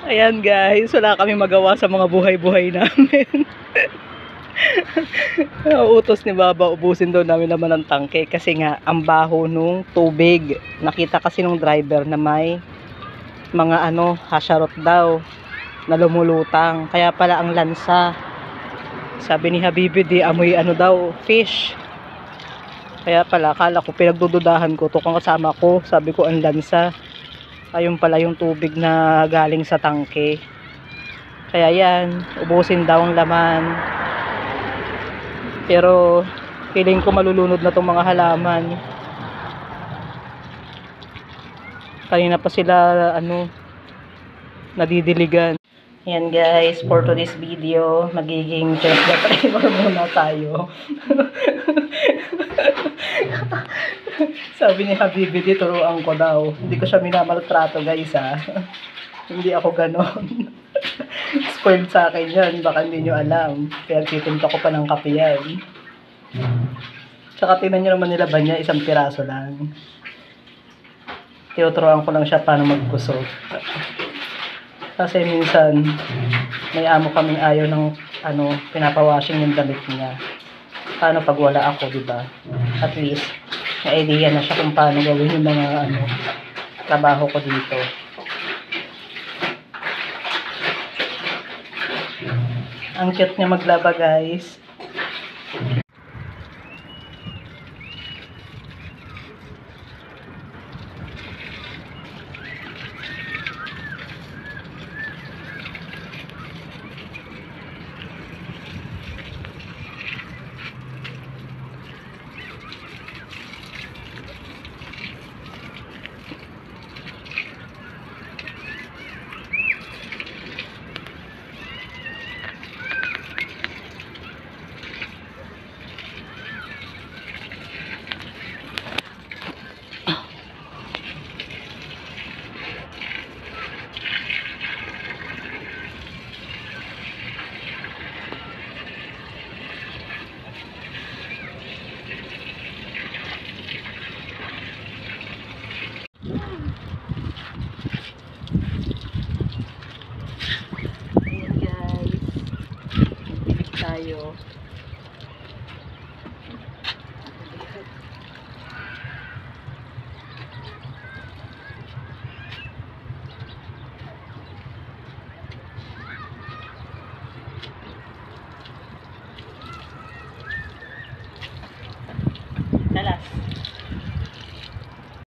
Ayan guys, wala kami magawa sa mga buhay-buhay namin. Utos ni Baba, ubusin daw namin naman ang tangke kasi nga ang baho nung tubig. Nakita kasi nung driver na may mga hasharot daw na lumulutang. Kaya pala ang lansa. Sabi ni Habibi, di amoy daw, fish. Kaya pala, akala ko, pinagdududahan ko, tukang kasama ko, sabi ko ang lansa. Ayun pala yung tubig na galing sa tangke. Kaya yan, ubusin daw ang laman. Pero feeling ko malulunod na tong mga halaman. Kanina pa sila nadidiligan. Yan guys, for today's video, magiging test driver muna tayo. Sabi ni Habibi, turuan ko daw. Hindi ko siya minamaltrato guys ha. Hindi ako ganon. Spoiled sa akin yan, baka hindi nyo alam. Kaya titinta ko pa ng kape yan. Tsaka tinan nyo naman nilaban niya, isang piraso lang. Tinuturuan ko lang siya paano magkusot. Kasi minsan, may amo kaming ayaw ng pinapawashing yung damit niya. Paano pag wala ako, diba? At least, may idea na siya kung paano gawin yung mga trabaho ko dito. Ang cute niya maglaba guys.